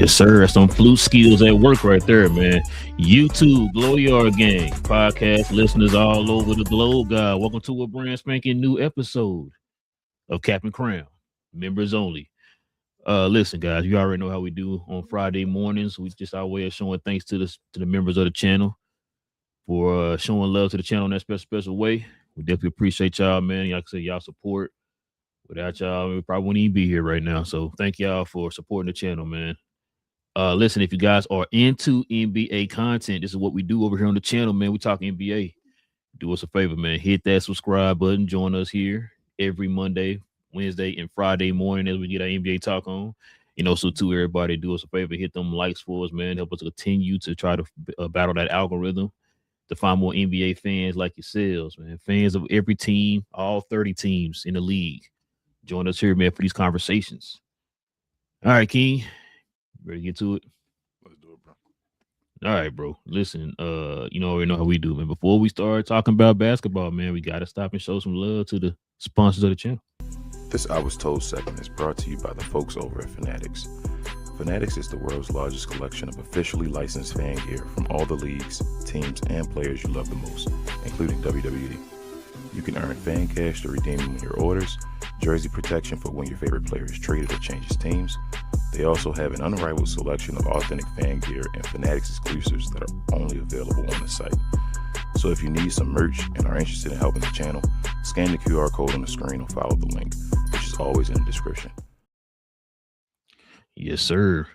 Yes, sir. That's some flute skills at work right there, man. YouTube, GloYard gang, podcast listeners all over the globe, God. Welcome to a brand spanking new episode of Cap and Crown, members only. Listen, guys, you already know how we do on Friday mornings. We just our way of showing thanks to the members of the channel for showing love to the channel in that special way. We definitely appreciate y'all, man. Like I said, y'all support. Without y'all, we probably wouldn't even be here right now. So thank y'all for supporting the channel, man. Listen, if you guys are into NBA content, this is what we do over here on the channel, man. We talk NBA. Do us a favor, man. Hit that subscribe button. Join us here every Monday, Wednesday, and Friday morning as we get our NBA talk on. And also, to everybody, do us a favor. Hit them likes for us, man. Help us continue to try to battle that algorithm to find more NBA fans like yourselves, man. Fans of every team, all 30 teams in the league. Join us here, man, for these conversations. All right, King. Ready to get to it? Let's do it, bro. All right, bro. Listen, you already know how we do, man. Before we start talking about basketball, man, we gotta stop and show some love to the sponsors of the channel. This I Was Told segment is brought to you by the folks over at Fanatics. Fanatics is the world's largest collection of officially licensed fan gear from all the leagues, teams, and players you love the most, including WWE. You can earn fan cash to redeem them in your orders, jersey protection for when your favorite player is traded or changes teams. They also have an unrivaled selection of authentic fan gear and Fanatics exclusives that are only available on the site. So if you need some merch and are interested in helping the channel, scan the QR code on the screen or follow the link, which is always in the description. Yes, sir.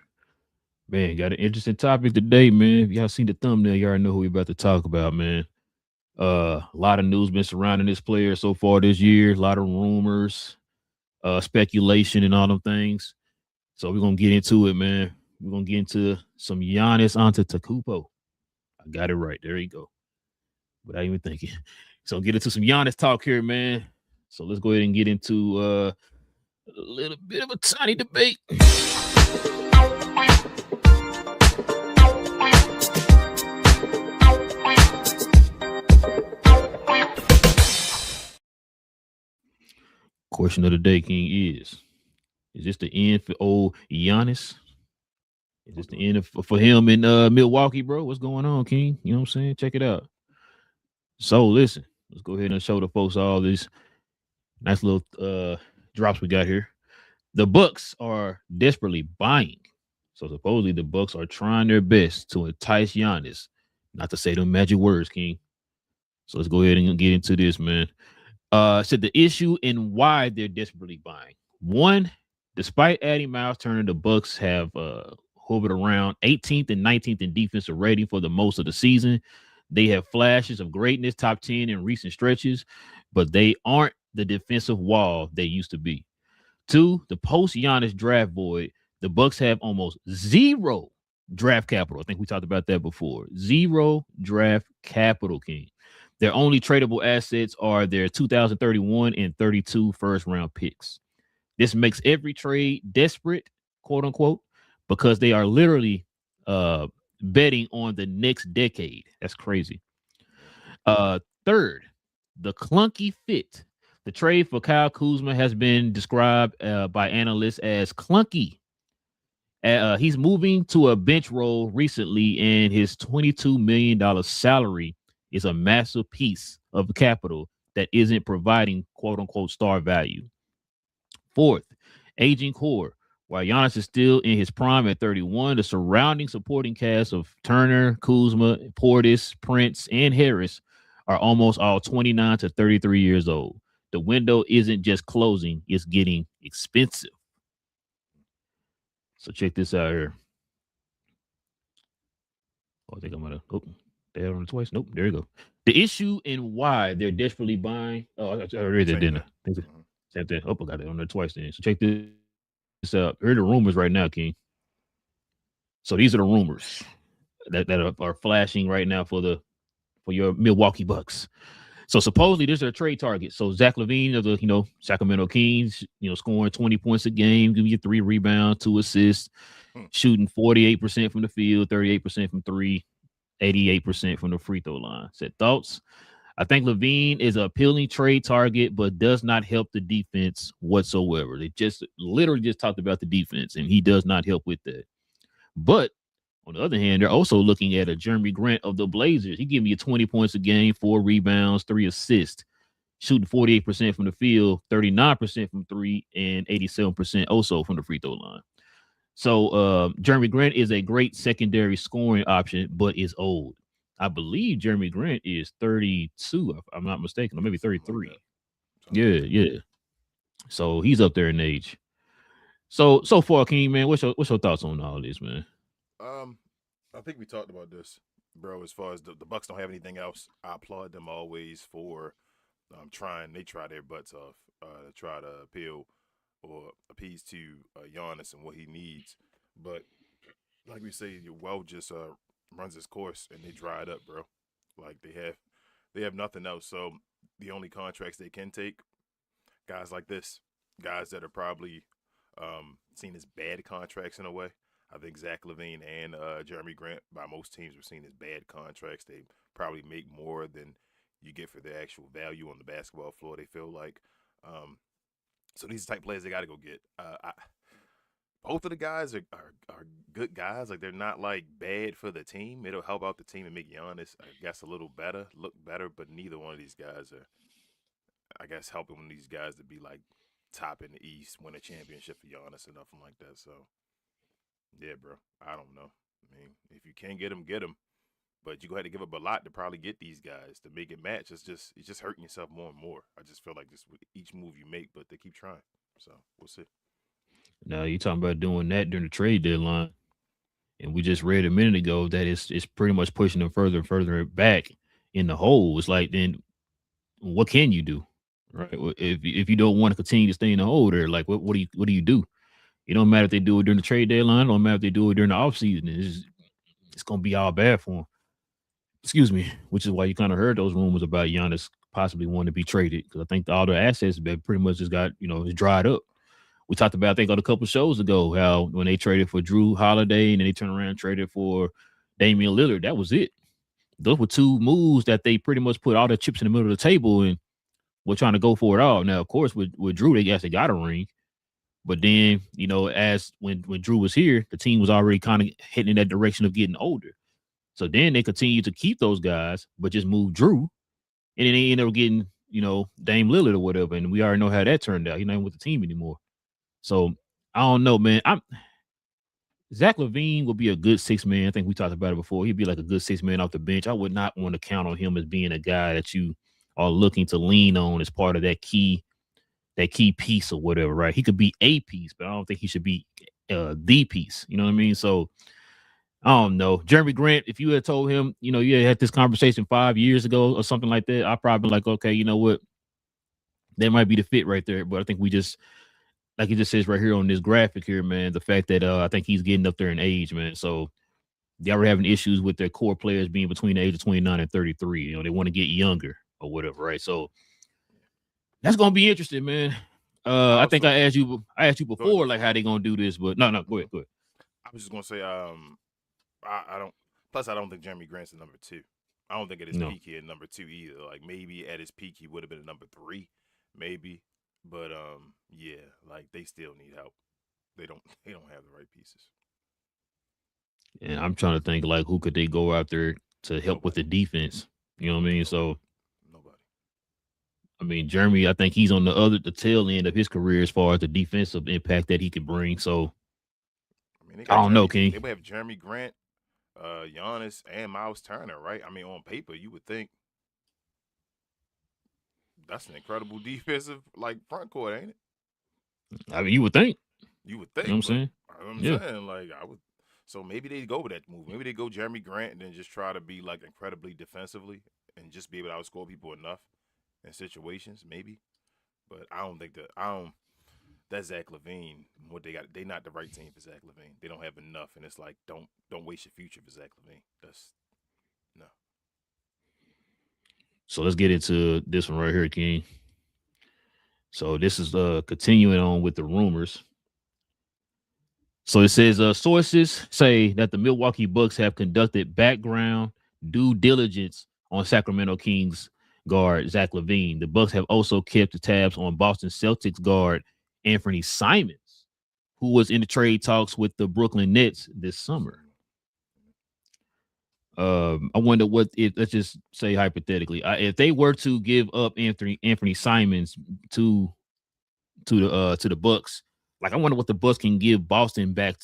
Man, got an interesting topic today, man. If y'all seen the thumbnail, you already know who we about to talk about, man. A lot of news been surrounding this player so far this year. A lot of rumors, speculation, and all them things. So we're gonna get into it, man. We're gonna get into some Giannis Antetokounmpo. I got it right. There you go. Without even thinking. So get into some Giannis talk here, man. So let's go ahead and get into a little bit of a tiny debate. Question of the day, King, is this the end for old Giannis? Is this the end for him in Milwaukee, bro? What's going on, King? You know what I'm saying? Check it out. So listen, let's go ahead and show the folks all these nice little drops we got here. The Bucks are desperately buying. So supposedly the Bucks are trying their best to entice Giannis. Not to say them magic words, King. So let's go ahead and get into this, man. Said the issue and why they're desperately buying. One, despite adding Miles Turner, the Bucks have hovered around 18th and 19th in defensive rating for the most of the season. They have flashes of greatness, top 10 in recent stretches, but they aren't the defensive wall they used to be. Two, the post-Giannis draft void, the Bucks have almost zero draft capital. I think we talked about that before. Zero draft capital, King. Their only tradable assets are their 2031 and 32 first-round picks. This makes every trade desperate, quote unquote, because they are literally betting on the next decade. That's crazy. Third, the clunky fit. The trade for Kyle Kuzma has been described by analysts as clunky. He's moving to a bench role recently, and his $22 million salary is a massive piece of capital that isn't providing quote unquote star value. Fourth, aging core. While Giannis is still in his prime at 31, the surrounding supporting cast of Turner, Kuzma, Portis, Prince, and Harris are almost all 29 to 33 years old. The window isn't just closing, it's getting expensive. So check this out here. Oh, I think I'm gonna they on it twice. Nope, there you go. The issue and why they're desperately buying. Oh, I read that, didn't I? Same thing. Oh, I got it on there twice then. So check this out. Here are the rumors right now, King. So these are the rumors that are flashing right now for your Milwaukee Bucks. So supposedly this is a trade target. So Zach LaVine of the Sacramento Kings, scoring 20 points a game, giving you 3 rebounds, 2 assists, shooting 48% from the field, 38% from 3. 88% from the free throw line. Said thoughts. I think LaVine is an appealing trade target, but does not help the defense whatsoever. They literally just talked about the defense, and he does not help with that. But on the other hand, they're also looking at a Jeremy Grant of the Blazers. He gave me 20 points a game, 4 rebounds, 3 assists, shooting 48% from the field, 39% from three, and 87% also from the free throw line. So Jeremy Grant is a great secondary scoring option, but is old. I believe Jeremy Grant is 32, if I'm not mistaken, or maybe Something like 33. that. Something Yeah, like that. yeah. So he's up there in age. So far, King, man, what's your thoughts on all this, man? Um, I think we talked about this, bro. As far as the Bucks don't have anything else, I applaud them always for trying. They try their butts off to try to appeal or appease to Giannis and what he needs. But like we say, your well just runs its course and they dry it up, bro. Like they have nothing else. So the only contracts they can take, guys like this, guys that are probably seen as bad contracts in a way. I think Zach LaVine and Jeremy Grant, by most teams, were seen as bad contracts. They probably make more than you get for their actual value on the basketball floor. They feel like, so these type players they got to go get. Both of the guys are good guys. Like they're not like bad for the team. It'll help out the team and make Giannis, I guess, a little better, look better. But neither one of these guys are, I guess, helping these guys to be like top in the East, win a championship for Giannis or nothing like that. So yeah, bro, I don't know. I mean, if you can get them, get them. But you go ahead to give up a lot to probably get these guys to make it match. It's just hurting yourself more and more. I just feel like just with each move you make, but they keep trying. So we'll see. Now you talking about doing that during the trade deadline, and we just read a minute ago that it's pretty much pushing them further and further back in the hole. It's like then what can you do, right? If you don't want to continue to stay in the hole there, like what do you do? It don't matter if they do it during the trade deadline. It don't matter if they do it during the offseason. It's gonna be all bad for them. Excuse me, which is why you kind of heard those rumors about Giannis possibly wanting to be traded because I think all the assets that pretty much just got is dried up. We talked about I think on a couple of shows ago how when they traded for Drew Holiday and then they turned around and traded for Damian Lillard, that was it. Those were two moves that they pretty much put all the chips in the middle of the table and were trying to go for it all. Now, of course, with Drew, they actually got a ring. But then, as when Drew was here, the team was already kind of heading in that direction of getting older. So then they continued to keep those guys, but just move Drew. And then they ended up getting, Dame Lillard or whatever. And we already know how that turned out. He's not even with the team anymore. So I don't know, man. Zach LaVine would be a good 6 man. I think we talked about it before. He'd be like a good 6 man off the bench. I would not want to count on him as being a guy that you are looking to lean on as part of that key piece or whatever, right? He could be a piece, but I don't think he should be the piece. You know what I mean? So I don't know. Jeremy Grant, if you had told him, you had this conversation 5 years ago or something like that, I'd probably be like, okay, you know what? That might be the fit right there. But I think we just, like it just says right here on this graphic here, man, the fact that I think he's getting up there in age, man. So they are having issues with their core players being between the age of 29 and 33. They want to get younger or whatever, right? So that's gonna be interesting, man. I think Also, I asked you go ahead. before, like how they gonna do this, but no, go ahead, go ahead. I was just gonna say, I don't. Plus, I don't think Jeremy Grant's a number two. I don't think at his No, peak he had number two either. Like maybe at his peak he would have been a number three, maybe. But yeah, like they still need help. They don't. They don't have the right pieces. and I'm trying to think like who could they go out there to help with Nobody. the defense. You know what I mean? Nobody. So Nobody. I mean, Jeremy, I think he's on the tail end of his career as far as the defensive impact that he can bring. So I mean, they I got don't know, Jeremy. King. They would have Jeremy Grant, Giannis, and Miles Turner, right? I mean, on paper, you would think that's an incredible defensive like front court, ain't it? I mean, you would think. You would You know think, what I'm but saying? I'm Yeah. saying like I would. So maybe they go with that move. Maybe they go Jeremy Grant and then just try to be like incredibly defensively and just be able to outscore people enough in situations. Maybe, but I don't think that I don't. That Zach Levine, what they got, they not the right team for Zach Levine. They don't have enough, and it's like don't waste your future for Zach Levine. That's no. So let's get into this one right here, King. So this is continuing on with the rumors. So it says sources say that the Milwaukee Bucks have conducted background due diligence on Sacramento Kings guard Zach LaVine. The Bucks have also kept the tabs on Boston Celtics guard Anthony Simons. who was in the trade talks with the Brooklyn Nets this summer. I wonder what if, let's just say hypothetically, if they were to give up Anthony Simons to the Bucks, like I wonder what the Bucks can give Boston back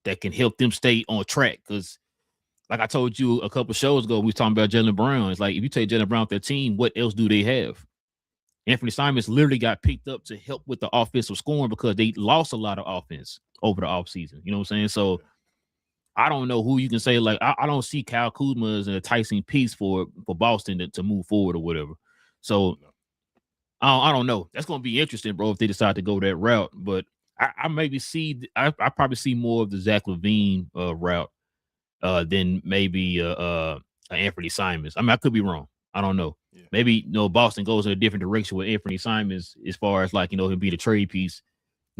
that can help them stay on track. Because like I told you a couple shows ago, we was talking about Jaylen Brown. It's like if you take Jaylen Brown off their team, what else do they have? Anthony Simons literally got picked up to help with the offensive scoring because they lost a lot of offense over the offseason. You know what I'm saying? So I don't know who you can say. Like I don't see Kyle Kuzma as an enticing piece for Boston to move forward or whatever. So I don't know. That's going to be interesting, bro, if they decide to go that route. But I maybe see I probably see more of the Zach LaVine route than maybe Anthony Simons. I mean, I could be wrong. I don't know. Yeah. Maybe Boston goes in a different direction with Anthony Simons as far as like he'll be the trade piece,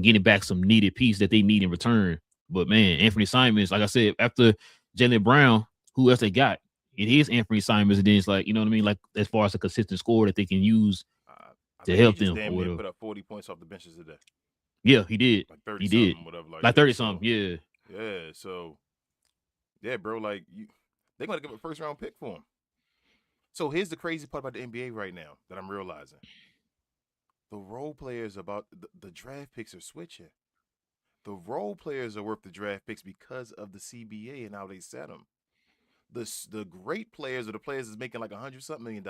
getting back some needed piece that they need in return. But man, Anthony Simons, like I said, after Jaylen Brown, who else they got? It is Anthony Simons, and then it's like, you know what I mean? Like as far as a consistent score that they can use to help them. Damn near put up 40 points off the benches today. Yeah, he did. Like 30 he something, did. Whatever. Like 30 something, yeah. Yeah, so yeah, bro, like they're gonna give a first round pick for him. So here's the crazy part about the NBA right now that I'm realizing. The role players about the draft picks are switching. The role players are worth the draft picks because of the CBA and how they set them. The great players or the players that's making like $100-something million,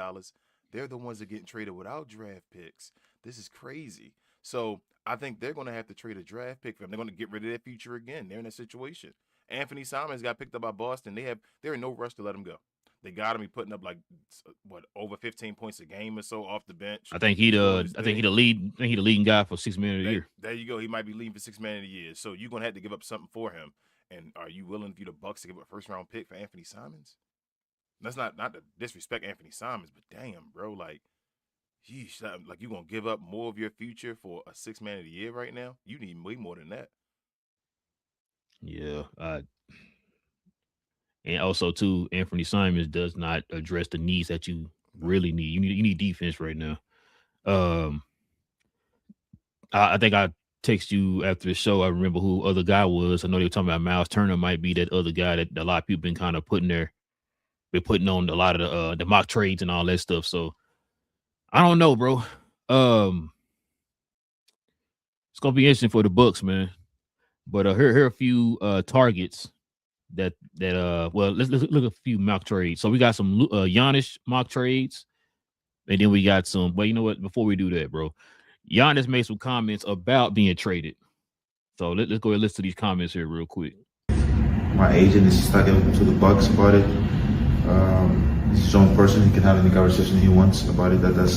they're the ones that are getting traded without draft picks. This is crazy. So I think they're going to have to trade a draft pick for them. They're going to get rid of their future again. They're in a situation. Anthony Simons got picked up by Boston. They're in no rush to let him go. They got him. He putting up like over 15 points a game or so off the bench. I think he's the leading guy for $6 million a year. There you go. He might be leading for $6 million a year. So you're gonna have to give up something for him. And are you willing for the Bucks to give up a first round pick for Anthony Simons? That's not to disrespect Anthony Simons, but damn, bro, like, geez, like you gonna give up more of your future for a $6 million a year right now? You need way more than that. Yeah. And also, too, Anthony Simons does not address the needs that you really need. You need defense right now. I think I text you after the show. I remember who other guy was. I know they were talking about Miles Turner might be that other guy that a lot of people been kind of putting on a lot of the mock trades and all that stuff. So I don't know, bro. It's gonna be interesting for the Bucks, man. But here are a few targets. Well, let's look at a few mock trades. So we got some Giannis mock trades, and then we got some. Well, you know what? Before we do that, bro, Giannis made some comments about being traded. So let's go and listen to these comments here real quick. My agent is talking to the Bucks about it. He's his own person. He can have any conversation he wants about it. At the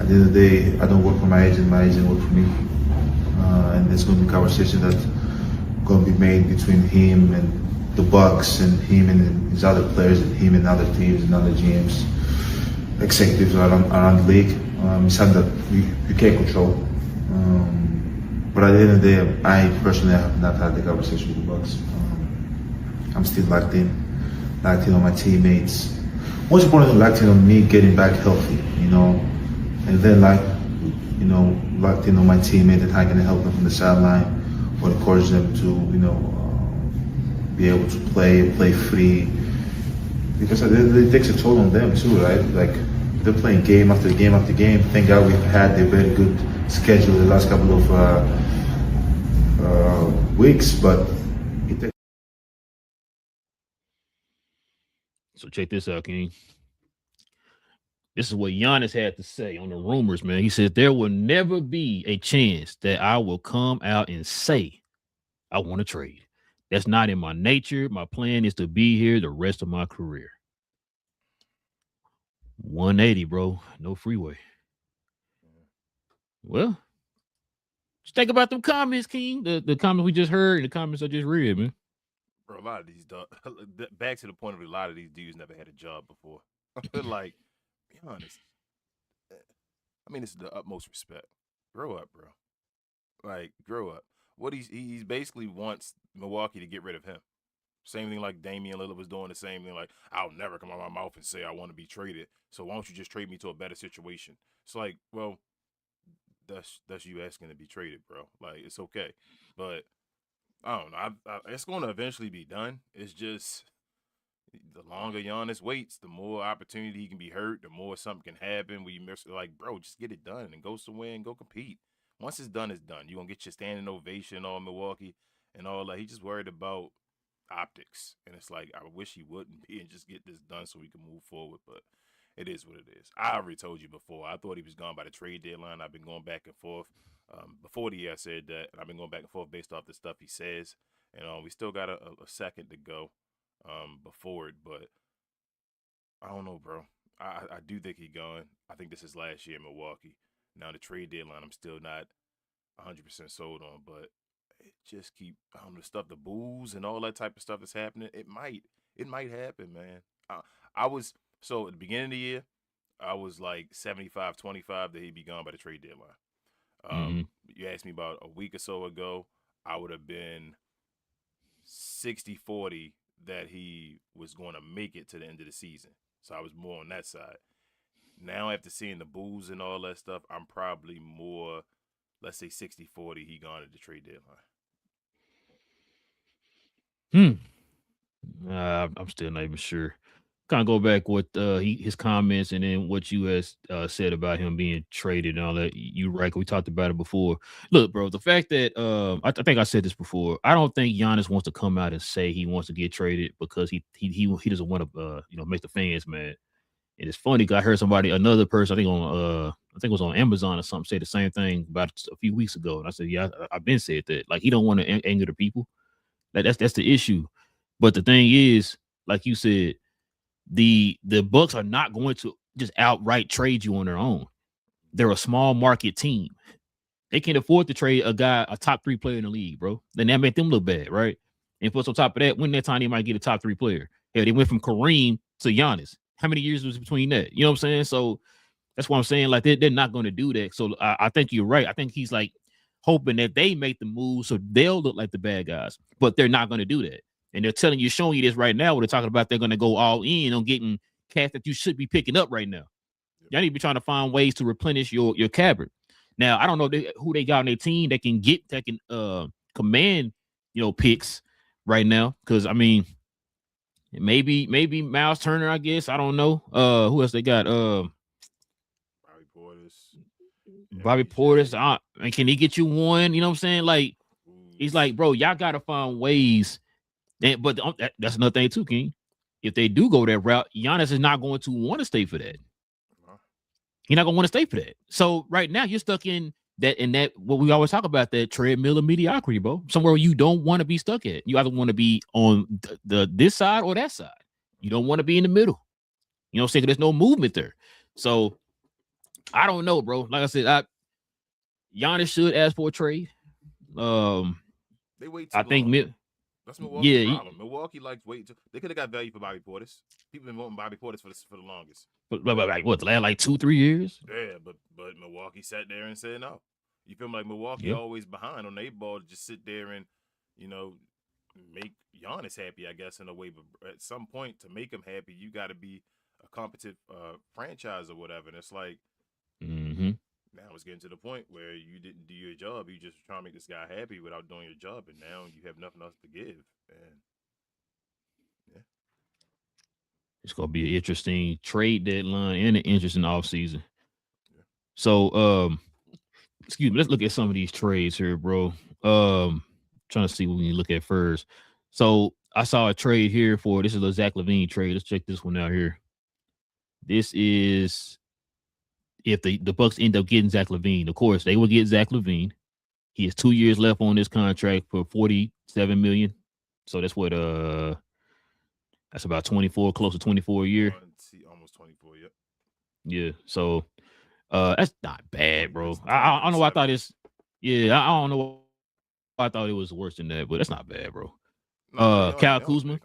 end of the day, I don't work for my agent. My agent works for me, and there's going to be a conversation that's going to be made between him and the Bucks and him and his other players and him and other teams and other GMs, executives around the league. It's something that you can't control. But at the end of the day, I personally have not had the conversation with the Bucks. I'm still locked in on my teammates. Most importantly, locked in on me getting back healthy, and then locked in on my teammate that I can help them from the sideline or encourage them to, be able to play free, because it takes a toll on them too, right? Like they're playing game after game after game. Thank God we've had a very good schedule the last couple of weeks, but it takes. So check this out, King. This is what Giannis had to say on the rumors, man. He said there will never be a chance that I will come out and say I want to trade. That's not in my nature. My plan is to be here the rest of my career. 180, bro. No freeway. Well, just think about them comments, King. The comments we just heard and the comments I just read, man. Bro, a lot of these back to the point of a lot of these dudes never had a job before. Like, be honest. I mean, this is the utmost respect. Grow up, bro. Like, grow up. What he's basically wants Milwaukee to get rid of him. Same thing like Damian Lillard was doing the same thing. Like, I'll never come out of my mouth and say I want to be traded. So why don't you just trade me to a better situation? It's like, well, that's you asking to be traded, bro. Like, it's okay, but I don't know. It's going to eventually be done. It's just the longer Giannis waits, the more opportunity he can be hurt, the more something can happen. Where you miss, like, bro, just get it done and go somewhere and go compete. Once it's done, it's done. You're gonna get your standing ovation on Milwaukee and all that. He just worried about optics, and it's like I wish he wouldn't be and just get this done so we can move forward. But it is what it is. I already told you before. I thought he was gone by the trade deadline. I've been going back and forth. Before the year, I said that, and I've been going back and forth based off the stuff he says. And we still got a second to go before it, but I don't know, bro. I do think he's gone. I think this is last year in Milwaukee. Now the trade deadline, I'm still not 100% sold on, but it just I don't know, stuff, the booze and all that type of stuff that's happening. It might happen, man. I was so at the beginning of the year, I was like 75-25 that he'd be gone by the trade deadline. You asked me about a week or so ago, I would have been 60-40 that he was going to make it to the end of the season. So I was more on that side. Now, after seeing the booze and all that stuff, I'm probably more, let's say 60-40, he gone at the trade deadline. I'm still not even sure. Kind of go back with his comments and then what you has said about him being traded and all that. You right? We talked about it before. Look, bro, the fact that I think I said this before. I don't think Giannis wants to come out and say he wants to get traded because he doesn't want to make the fans mad. And it's funny because I heard another person, I think it was on Amazon or something, say the same thing about a few weeks ago. And I said, yeah, I've been said that. Like, he don't want to anger the people. Like, that's the issue. But the thing is, like you said, the Bucks are not going to just outright trade you on their own. They're a small market team. They can't afford to trade a top 3 player in the league, bro. Then that make them look bad, right? And plus, on top of that, when that time they might get a top 3 player. Hell, they went from Kareem to Giannis. How many years was between that? You know what I'm saying? So that's what I'm saying. Like, they're not going to do that. So I think you're right. I think he's like hoping that they make the move so they'll look like the bad guys, but they're not going to do that. And they're showing you this right now. Where they're talking about they're going to go all in on getting cats that you should be picking up right now. Y'all need to be trying to find ways to replenish your cupboard. Now, I don't know who they got on their team that can command picks right now. Because I mean, maybe Miles Turner. I guess I don't know. Who else they got? Bobby Portis. And can he get you one? You know what I'm saying? Like, he's like, bro, y'all got to find ways. But that's another thing too, King. If they do go that route, Giannis is not going to want to stay for that. He's not going to want to stay for that. So right now you're stuck in that what we always talk about, that treadmill of mediocrity, bro. Somewhere you don't want to be stuck at. You either want to be on this side or that side. You don't want to be in the middle. You know what I'm saying? There's no movement there. So I don't know, bro. Like I said, Giannis should ask for a trade. They wait too long. That's Milwaukee's problem. Milwaukee likes waiting. They could have got value for Bobby Portis. People been wanting Bobby Portis for the longest. But like what, the last like 2-3 years? Yeah, but Milwaukee sat there and said no. You feel like Milwaukee always behind on their ball to just sit there and make Giannis happy, I guess, in a way. But at some point, to make him happy, you got to be a competent franchise or whatever. And it's like, now it's getting to the point where you didn't do your job. You just trying to make this guy happy without doing your job, and now you have nothing else to give. And yeah, it's gonna be an interesting trade deadline and an interesting offseason. Yeah. So, excuse me. Let's look at some of these trades here, bro. Trying to see what we look at first. So I saw a trade here this is a Zach LaVine trade. Let's check this one out here. This is if the Bucks end up getting Zach LaVine. Of course, they will get Zach LaVine. He has 2 years left on this contract for $47 million. So that's what that's about 24, close to 24 a year. Almost 24, yep. Yeah. So that's not bad, bro. I don't know why I thought this. Yeah, I don't know why I thought it was worse than that, but that's not bad, bro. Kyle Kuzma.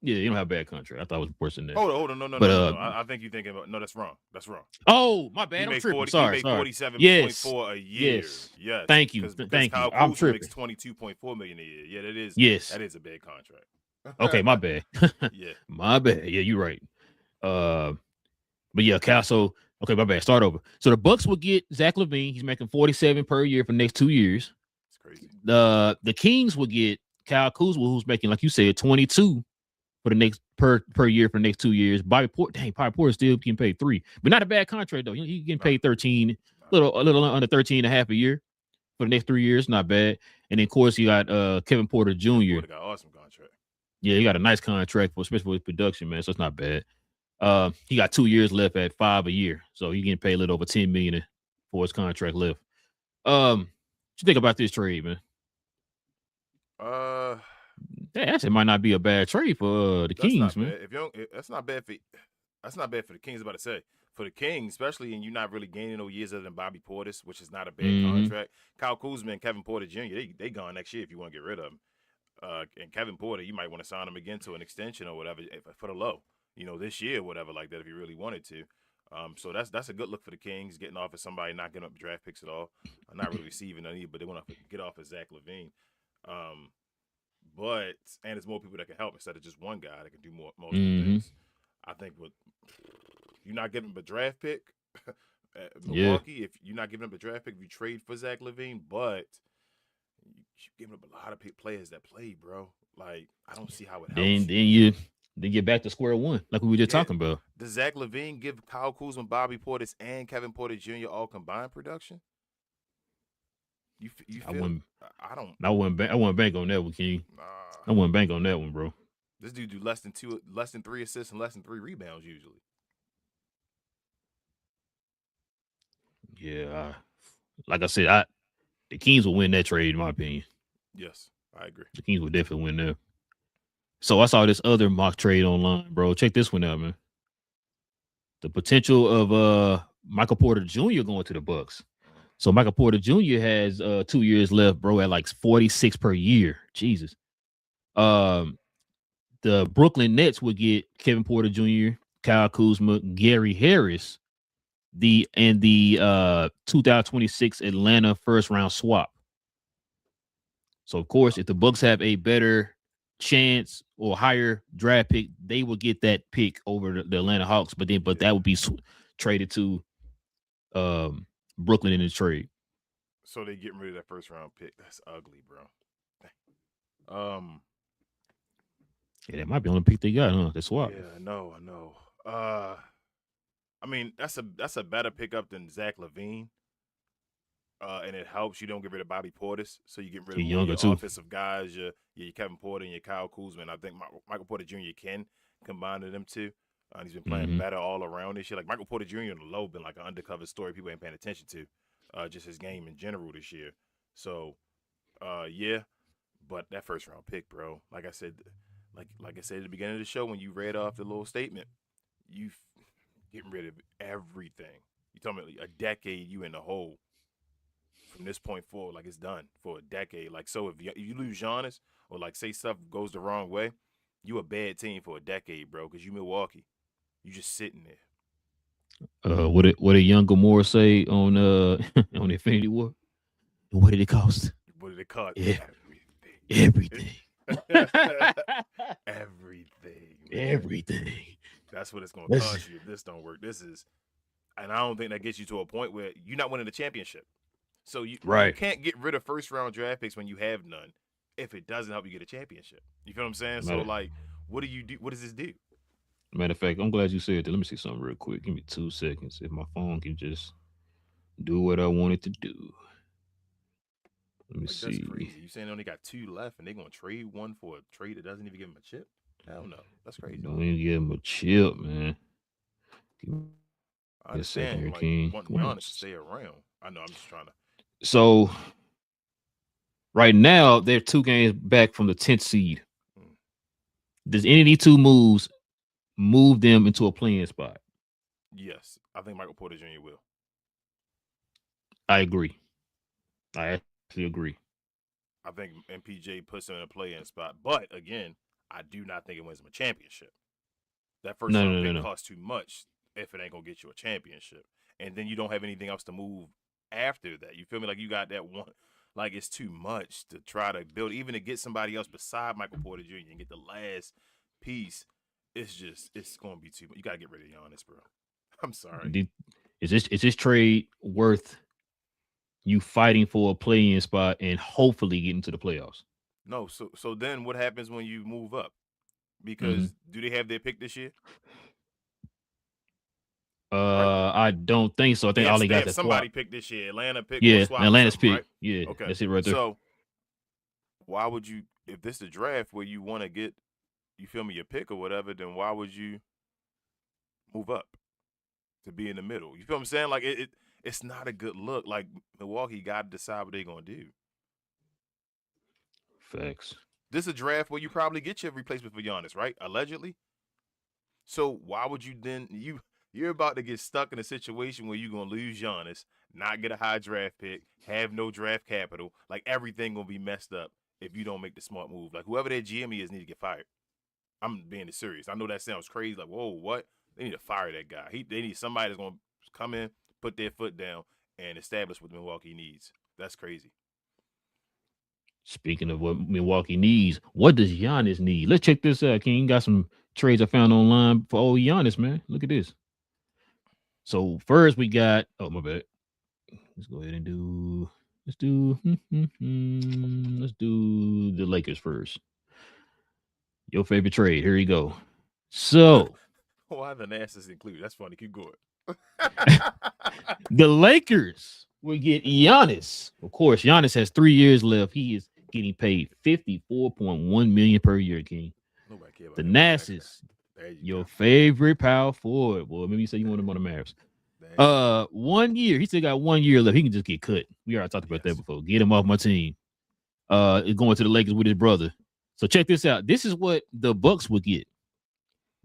Yeah, you don't have a bad contract. I thought it was worse than that. Hold on, no. I think you're thinking about That's wrong. Oh, my bad. I'm tripping. Sorry. He made $47.4 a year. Yes. Thank you. Thank you. I'm tripping. Makes $22.4 million a year. Yeah, that is. Yes. That is a bad contract. Okay, my bad. Yeah, my bad. Yeah, you're right. But yeah, Cal. So Okay, my bad. Start over. So the Bucks will get Zach LaVine. He's making 47 per year for the next 2 years. It's crazy. The Kings will get Kyle Kuzma, who's making, like you said, 22 for the next per year for the next 2 years. Bobby Porter still getting paid 3, but not a bad contract though. He getting paid 13, a little under 13 and a half a year for the next 3 years. Not bad. And then of course you got Kevin Porter Jr. Porter got an awesome contract. Yeah, he got a nice contract for, especially for his production, man. So it's not bad. He got 2 years left at $5 a year, so he getting paid a little over $10 million for his contract left. What you think about this trade, man? That actually might not be a bad trade for the Kings, man. If you don't, that's not bad for the Kings. About to say for the Kings, especially, and you're not really gaining no years other than Bobby Portis, which is not a bad contract. Kyle Kuzma and Kevin Porter Jr. They gone next year if you want to get rid of them. And Kevin Porter, you might want to sign him again to an extension or whatever for the low, this year, whatever like that, if you really wanted to. So that's a good look for the Kings, getting off of somebody not getting up draft picks at all. Not really receiving any, but they want to get off of Zach LaVine. But there's more people that can help instead of just one guy that can do multiple things. I think you're not giving him a draft pick, Milwaukee. If you're not giving up a draft pick, if you trade for Zach LaVine, but you're giving up a lot of players that play, bro. Like I don't see how it helps. Then get back to square one, like we were just talking about. Does Zach LaVine give Kyle Kuzma, Bobby Portis, and Kevin Porter Jr. all combined production? You feel? I wouldn't bank on that one, King. Nah. I wouldn't bank on that one, bro. This dude do less than 3 assists and less than 3 rebounds usually. Yeah, like I said, the Kings will win that trade, in my opinion. Yes, I agree. The Kings will definitely win there. So I saw this other mock trade online, bro. Check this one out, man. The potential of Michael Porter Jr. going to the Bucks. So Michael Porter Jr. has 2 years left, bro, at like 46 per year. Jesus. The Brooklyn Nets would get Kevin Porter Jr., Kyle Kuzma, Gary Harris, the 2026 Atlanta first round swap. So of course, if the Bucks have a better chance or higher draft pick, they will get that pick over the Atlanta Hawks. But that would be traded to Brooklyn in the trade. So they getting rid of that first round pick. That's ugly, bro. Yeah, that might be the only pick they got, huh? The swap. Yeah, I know. I mean, that's a better pickup than Zach LaVine. And it helps you don't get rid of Bobby Portis, so you get rid of your offensive guys, your Kevin Porter and your Kyle Kuzma. And I think Michael Porter Jr. can combine them too. He's been playing better all around this year. Like Michael Porter Jr. in the low been like an undercover story people ain't paying attention to, just his game in general this year. So, yeah, but that first round pick, bro. Like I said, like I said at the beginning of the show when you read off the little statement, you getting rid of everything. You talking about a decade you in the hole. From this point forward, like it's done for a decade. Like, so if you lose Giannis or like say stuff goes the wrong way, you a bad team for a decade, bro, because you Milwaukee. You just sitting there. What did Young Gamora say on on Infinity War? What did it cost? What did it cost? Everything. Everything. That's what it's gonna cost you if this don't work. And I don't think that gets you to a point where you're not winning the championship. So you can't get rid of first round draft picks when you have none if it doesn't help you get a championship. You feel what I'm saying? So like, what do you do? What does this do? Matter of fact, I'm glad you said that. Let me see something real quick. Give me 2 seconds. If my phone can just do what I want it to do. Let me see. That's crazy. You saying they only got 2 left and they're gonna trade one for a trade that doesn't even give them a chip? Hell no. That's crazy. Don't even give them a chip, man. I understand. Here, like, King. Want Giannis to stay around. I know. I'm just trying to. So right now they're 2 games back from the 10th seed. Does any of these 2 moves move them into a playing spot? Yes, I think Michael Porter Jr. will. I agree. I actually agree. I think MPJ puts him in a play-in spot, but again, I do not think it wins him a championship. That first round pick costs too much if it ain't gonna get you a championship, and then you don't have anything else to move after that. You feel me? Like you got that one. Like it's too much to try to build, even to get somebody else beside Michael Porter Jr. and get the last piece. It's going to be too much. You got to get rid of Giannis, bro. I'm sorry. Is this trade worth you fighting for a play-in spot and hopefully getting to the playoffs? No, so then what happens when you move up? Mm-hmm. Because do they have their pick this year? Right? I don't think so. I think all they They got have that swap. somebody pick this year, Atlanta pick or Yeah, swap or Atlanta's something, pick. right? Yeah, Okay. that's it right there. So why would you, if this is a draft where you want to get, you feel me, your pick or whatever, then why would you move up to be in the middle? You feel what I'm saying? Like it's not a good look. Like Milwaukee got to decide what they're gonna do. Facts. This is a draft where you probably get your replacement for Giannis, right? Allegedly. So why would you then you're about to get stuck in a situation where you're gonna lose Giannis, not get a high draft pick, have no draft capital, like everything gonna be messed up if you don't make the smart move. Like whoever that GM is need to get fired. I'm being serious. I know that sounds crazy. Like, whoa, what? They need to fire that guy. They need somebody that's gonna come in, put their foot down, and establish what Milwaukee needs. That's crazy. Speaking of what Milwaukee needs, what does Giannis need? Let's check this out, King. Got some trades I found online for old Giannis, man. Look at this. So first we got, oh my bad. Let's go ahead and let's do the Lakers first. Your favorite trade. Here you go. So Why the Nasties included? That's funny. Keep going. the Lakers will get Giannis. Of course, Giannis has 3 years left. He is getting paid $54.1 million per year, King. Nobody care about The him. Nasties, There you your go. favorite power forward. Boy, maybe you say you want him on the Mavs. There you go. 1 year. He still got 1 year left. He can just get cut. We already talked about that before. Get him off my team. Going to the Lakers with his brother. So check this out. This is what the Bucks would get.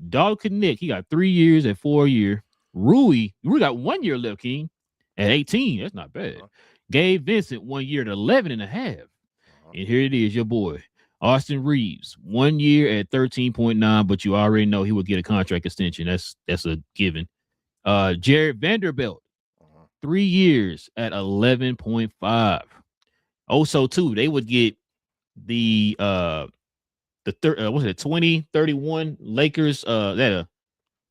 Dog Connect, he got 3 years at 4 year. Rui got 1 year left, King, at 18. That's not bad. Gabe Vincent, 1 year at 11 and a half. And here it is, your boy, Austin Reeves, 1 year at 13.9, but you already know he would get a contract extension. That's a given. Jared Vanderbilt, 3 years at 11.5. Also, too, they would get the 2031 Lakers that a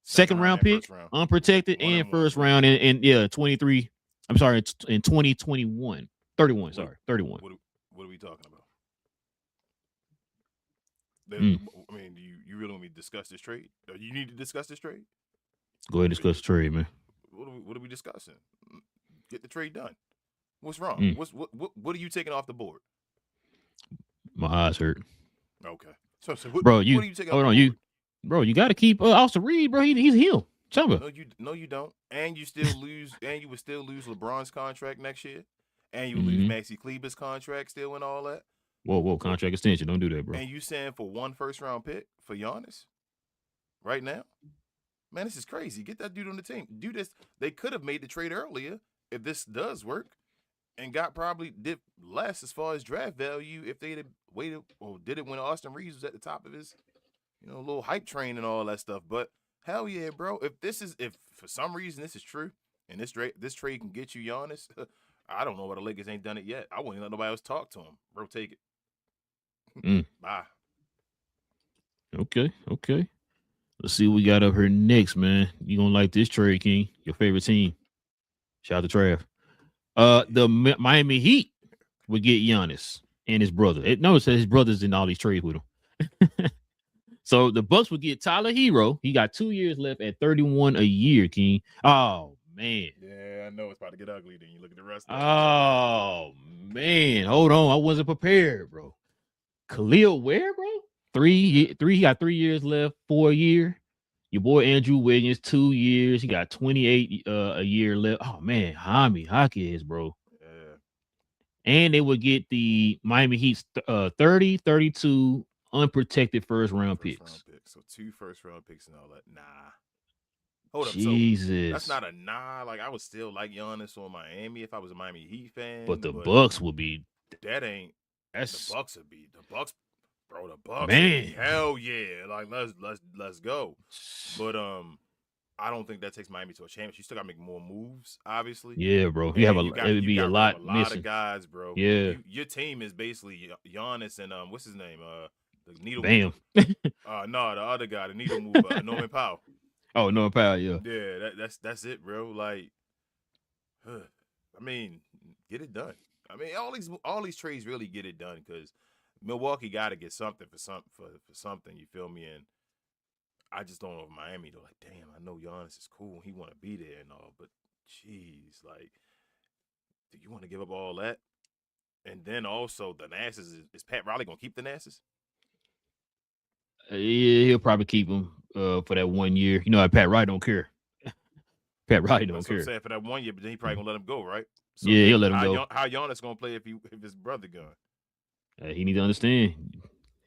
second round pick, unprotected, and first round in 23. I'm sorry, in 2021. 31, sorry, 31. What are we talking about? I mean, do you really want me to discuss this trade? You need to discuss this trade? Go ahead and discuss the trade, man. What are we discussing? Get the trade done. What's wrong? What are you taking off the board? My eyes hurt. Okay. So bro, what are you taking hold off on, the board? Bro, you got to keep Austin Reed, bro. He's healed. No, you don't. And you still lose. And you would still lose LeBron's contract next year. And you would lose Maxi Kleber's contract still and all that. Whoa, contract extension. Don't do that, bro. And you saying for 1 first-round pick for Giannis right now? Man, this is crazy. Get that dude on the team. Do this. They could have made the trade earlier if this does work and did less as far as draft value if they had waited or did it when Austin Reeves was at the top of his, little hype train and all that stuff. But hell yeah, bro. If for some reason this is true and this trade can get you Giannis, I don't know why the Lakers ain't done it yet. I wouldn't let nobody else talk to him. Bro, take it. Bye. Okay. Let's see what we got up here next, man. You gonna like this trade, King? Your favorite team. Shout out to Trav. The Miami Heat would get Giannis and his brother. Notice that his brother's in all these trades with him. So the Bucks would get Tyler Hero. He got 2 years left at 31 a year, King. Oh man. Yeah, I know it's about to get ugly. Then you look at the rest. Oh man, hold on. I wasn't prepared, bro. Khalil Ware, bro. He got 3 years left, 4 year. Your boy Andrew Wiggins, 2 years. He got 28 a year left. Oh man, Jaime Jaquez, bro. Yeah. And they would get the Miami Heat's 30, 32 unprotected first round picks. So 2 first-round picks and all that. Nah. Hold up. Jesus. So that's not a nah. Like I would still like Giannis on Miami if I was a Miami Heat fan. But the Bucks would be. The Bucks would be the Bucks. Bro, the Bucks. Man, hell yeah! Like let's go. But I don't think that takes Miami to a championship. You still gotta make more moves, obviously. Yeah, bro. It would be a lot missing. A lot of guys, bro. Yeah. Your team is basically Giannis and what's his name? The needle. Bam. No, the other guy, the needle mover, Norman Powell. Oh, Norman Powell, yeah. Yeah, that's it, bro. Like I mean, get it done. I mean, all these trades really get it done because Milwaukee got to get something for something. You feel me? And I just don't know if Miami. They're like, damn, I know Giannis is cool. He want to be there and all, but jeez, like, do you want to give up all that? And then also the Nasses is Pat Riley gonna keep the Nasses? Yeah, he'll probably keep him for that 1 year. You know, Pat Wright don't care. Pat Riley don't That's what I'm care. saying for that 1 year, but then he probably gonna let him go, right? So Yeah, he'll then let him go. How Giannis gonna play if his brother gone? He need to understand.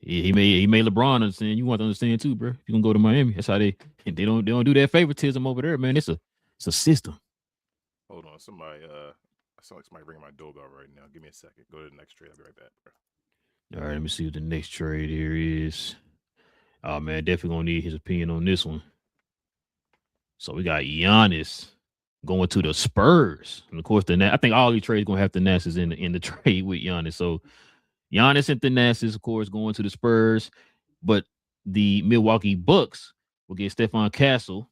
He made LeBron understand. You want to understand too, bro. You gonna go to Miami? That's how they don't do that favoritism over there, man. It's a system. Hold on, somebody. I saw like somebody ringing my doorbell right now. Give me a second. Go to the next trade. I'll be right back, bro. All right, let me see what the next trade here is. Oh man, definitely gonna need his opinion on this one. So we got Giannis going to the Spurs, and of course I think all these trades gonna have the Nasses in the trade with Giannis. So Giannis and the Nasses, of course, going to the Spurs, but the Milwaukee Bucks will get Stephon Castle.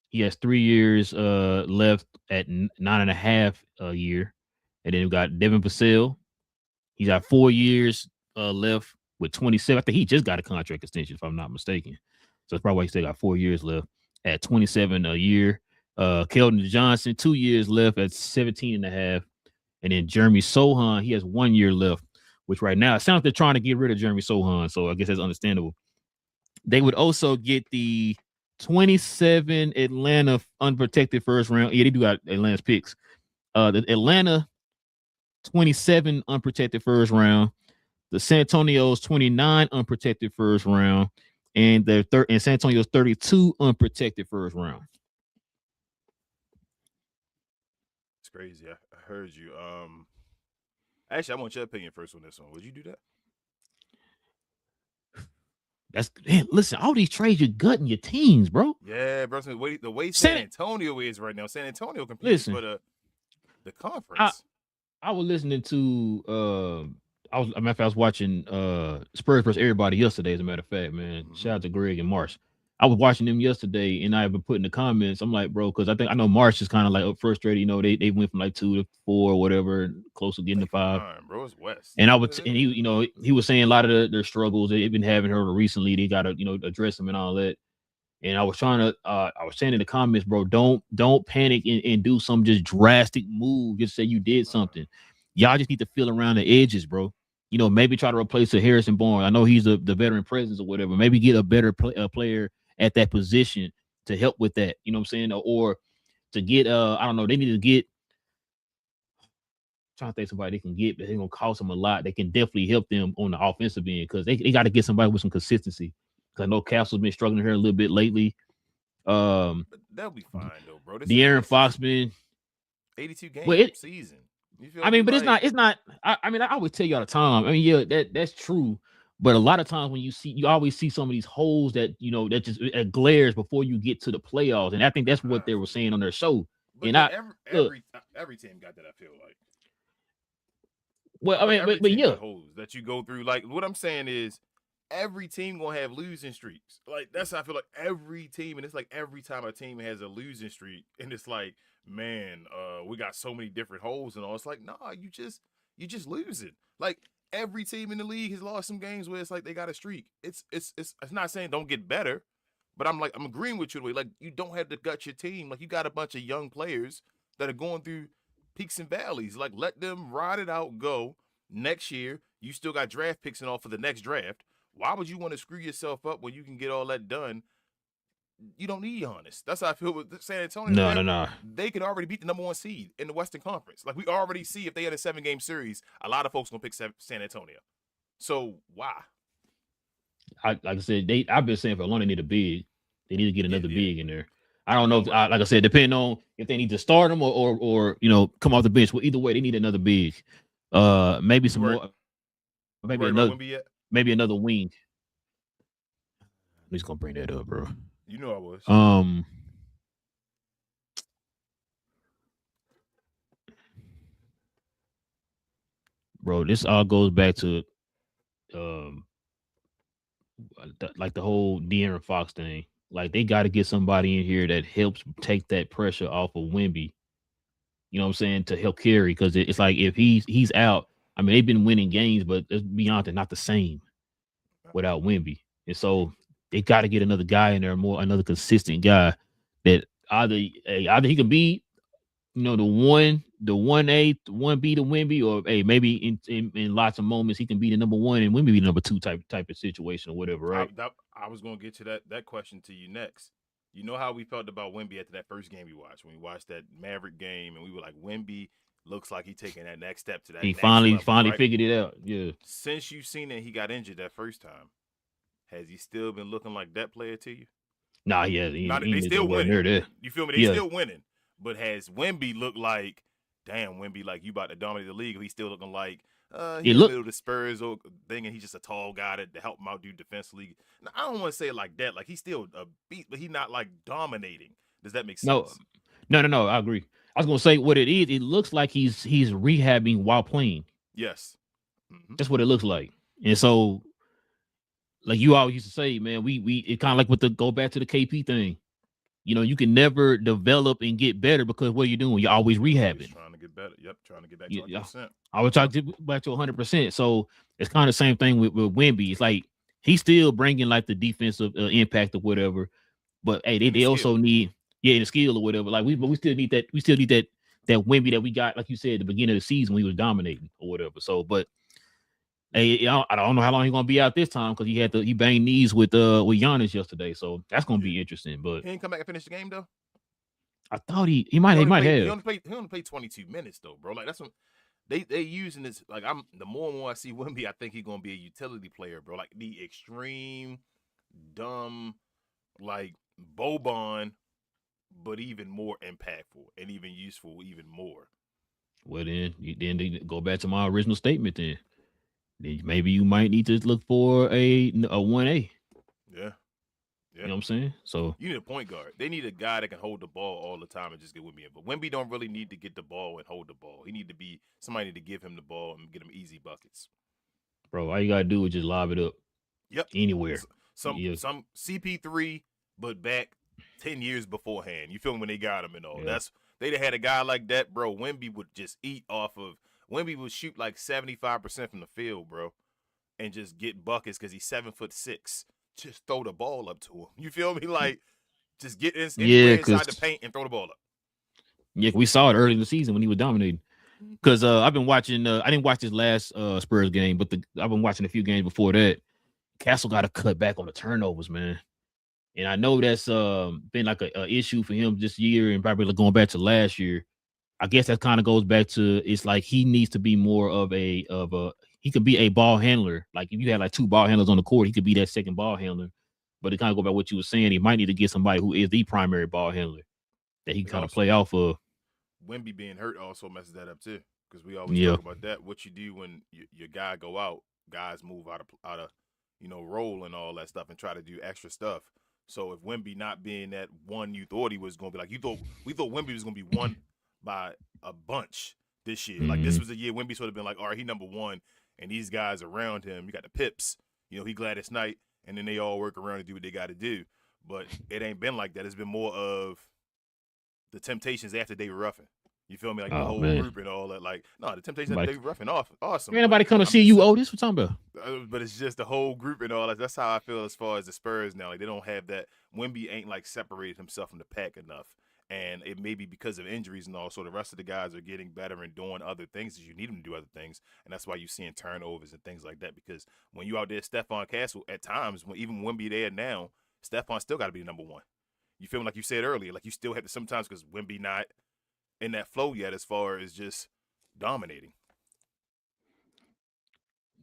He has 3 years left at 9.5 a year, and then we got Devin Vassell. He's got 4 years left with 27. I think he just got a contract extension, if I'm not mistaken. So it's probably why he still got 4 years left at 27 a year. Keldon Johnson, 2 years left at 17.5. And then Jeremy Sohan, he has 1 year left, which right now it sounds like they're trying to get rid of Jeremy Sohan. So I guess that's understandable. They would also get the 27 Atlanta unprotected first round. Yeah, they do got Atlanta's picks. The Atlanta 27 unprotected first round. The San Antonio's 29 unprotected first round, and and San Antonio's 32 unprotected first round. It's crazy. I heard you. Actually, I want your opinion first on this one. Would you do that? Listen, all these trades, you're gutting your teams, bro. Yeah, bro. The way San Antonio is right now, San Antonio competes for the conference. I was listening to I was watching Spurs versus everybody yesterday, as a matter of fact, man. Mm-hmm. Shout out to Greg and Marsh. I was watching them yesterday, and I've been putting the comments. I'm like, bro, because I know Marsh is kind of like frustrated. You know, they went from like 2 to 4 or whatever, close to getting to 5. Bro, it's West. And he was saying a lot of their struggles they've been having her recently. They got to address them and all that. And I was saying in the comments, bro, don't panic and do some just drastic move. Just say you did something. Y'all just need to feel around the edges, bro. Maybe try to replace a Harrison Barnes. I know he's the veteran presence or whatever. Maybe get a better player at that position to help with that. You know what I'm saying? Or to get I don't know. They need to get. I'm trying to think somebody they can get, but it's gonna cost them a lot. They can definitely help them on the offensive end because they got to get somebody with some consistency. Because I know Castle's been struggling here a little bit lately. But that'll be fine though, bro. De'Aaron Fox been 82 games season. I mean, but it's not. I mean, I always tell you all the time. I mean, yeah, that's true. But a lot of times when you always see some of these holes that that just glares before you get to the playoffs, and I think that's what they were saying on their show. But and every team got that. I feel like. Well, I mean, but yeah, holes that you go through. Like what I'm saying is, every team gonna have losing streaks. Like that's how I feel like every team, and it's like every time a team has a losing streak, and it's like, man, we got so many different holes and all. It's like, nah, you just losing. Like every team in the league has lost some games where it's like they got a streak. It's not saying don't get better, but I'm agreeing with you. Like you don't have to gut your team. Like you got a bunch of young players that are going through peaks and valleys. Like let them ride it out. Go next year. You still got draft picks and all for the next draft. Why would you want to screw yourself up when you can get all that done? You don't need Giannis. That's how I feel with San Antonio. No. They could already beat the number 1 seed in the Western Conference. Like we already see if they had a 7-game series, a lot of folks gonna pick San Antonio. So why? Like I said, I've been saying for long they need a big. They need to get another big in there. I don't know if, like I said, depending on if they need to start them or come off the bench. Well, either way, they need another big. Maybe some more. Maybe another wing. I'm just gonna bring that up, bro. You know I was. Bro, this all goes back to like the whole De'Aaron Fox thing. Like they got to get somebody in here that helps take that pressure off of Wemby. You know what I'm saying, to help carry, because it's like if he's out. I mean, they've been winning games, but let's be honest, they're not the same without Wemby. And so they got to get another guy in there, another consistent guy that either he can be, the 1A, the 1B to Wemby, or maybe in lots of moments he can be the number one and Wemby be the number two type of situation or whatever, right? I was going to get to that question to you next. You know how we felt about Wemby after that first game we watched, when we watched that Maverick game, and we were like, Wemby looks like he's taking that next step to that. He next finally level, right? figured it out. Yeah. Since you've seen that he got injured that first time, has he still been looking like that player to you? Nah, yeah, they still winning. You feel me? They still winning. But has Wemby looked like, damn, Wemby, like you about to dominate the league? Or he's still looking like he's in the middle of the Spurs thing, and he's just a tall guy to help him out do defensively. Now, I don't want to say it like that. Like, he's still a beast, but he's not like dominating. Does that make sense? No. I agree. I was gonna say what it is. It looks like he's rehabbing while playing. Yes, that's what it looks like. And so, like you always used to say, man, we it kind of like with the go back to the KP thing. You can never develop and get better because what you're doing, you're always rehabbing. Trying to get better. Yep, trying to get back to 100%. I would talk back to 100%. So it's kind of the same thing with Wemby. It's like he's still bringing like the defensive impact or whatever, but hey, they also need the skill or whatever. Like we still need that. We still need that Wemby that we got, like you said, at the beginning of the season when he was dominating or whatever. So, but hey, I don't know how long he's gonna be out this time because he banged knees with Giannis yesterday, so that's gonna be interesting. But he didn't come back and finish the game though. I thought he might have. He only played 22 minutes though, bro. Like that's what they using this. Like the more and more I see Wemby, I think he's gonna be a utility player, bro. Like the extreme dumb, like Boban, but even more impactful and even useful, even more. Well, then they go back to my original statement. Then maybe you might need to look for a 1A. Yeah. You know what I'm saying? So you need a point guard. They need a guy that can hold the ball all the time and just get Wemby in. But Wemby don't really need to get the ball and hold the ball. He need to be somebody to give him the ball and get him easy buckets. Bro, all you gotta do is just lob it up. Yep. Anywhere. Some CP3, but back 10 years beforehand. You feel me, when they got him and all. Yeah. They'd have had a guy like that, bro. Wemby would just eat off of. Wemby would shoot like 75% from the field, bro, and just get buckets because he's 7'6". Just throw the ball up to him. You feel me? Like, just get inside the paint and throw the ball up. Yeah, we saw it early in the season when he was dominating. Because I've been watching. I didn't watch this last Spurs game, but I've been watching a few games before that. Castle got to cut back on the turnovers, man. And I know that's been like a issue for him this year, and probably going back to last year. I guess that kind of goes back to, it's like he needs to be more of a he could be a ball handler. Like if you had like two ball handlers on the court, he could be that second ball handler. But it kind of go by what you were saying. He might need to get somebody who is the primary ball handler that he can kind of play off of. Wemby being hurt also messes that up too, because we always talk about that. What you do when your guy go out, guys move out of role and all that stuff and try to do extra stuff. So if Wemby not being that one you thought he was going to be, like we thought Wemby was going to be one by a bunch this year. Like this was a year Wemby sort of been like, all right, he number one, and these guys around him, you got the Pips, he Gladys Knight, and then they all work around and do what they got to do. But it ain't been like that. It's been more of the Temptations after David Ruffin. You feel me? Like the whole group and all that. Like, no, the Temptations after David Ruffin, awesome. Ain't nobody come to see you, Otis. What talking about? But it's just the whole group and all that. That's how I feel as far as the Spurs now. Like, they don't have that. Wemby ain't like separated himself from the pack enough. And it may be because of injuries and all. So the rest of the guys are getting better and doing other things as you need them to do other things. And that's why you're seeing turnovers and things like that. Because when you out there, Stephon Castle, at times, even Wemby there now, Stephon still got to be the number one. You feel me? Like you said earlier, like you still have to sometimes, because Wemby not in that flow yet as far as just dominating.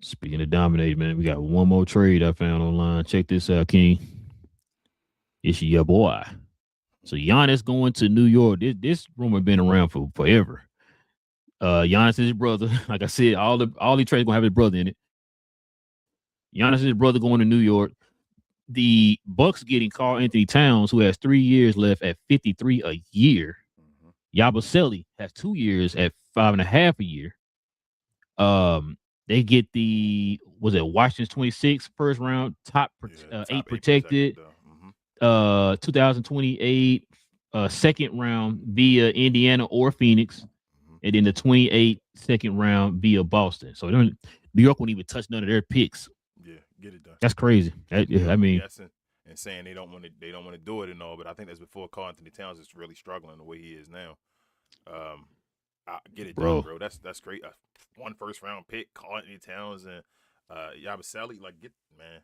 Speaking of dominating, man, we got one more trade I found online. Check this out, King. It's your boy. So Giannis going to New York. This rumor been around for forever. Giannis is his brother. Like I said, all these trades gonna have his brother in it. Giannis is his brother going to New York. The Bucks getting Karl-Anthony Towns, who has 3 years left at $53 a year. Yabusele has 2 years at $5.5 a year. They get Washington's 26 first round, top 8 protected. 2028 second round via Indiana or Phoenix. and then the 28 second round via Boston. So New York won't even touch none of their picks. Yeah, get it done. That's crazy. I mean, guessing and saying they don't want to do it and all, but I think that's before Karl Anthony Towns is really struggling the way he is now. Get it done, bro. That's great. One first round pick, Karl Anthony Towns and Yabusele. Like, man.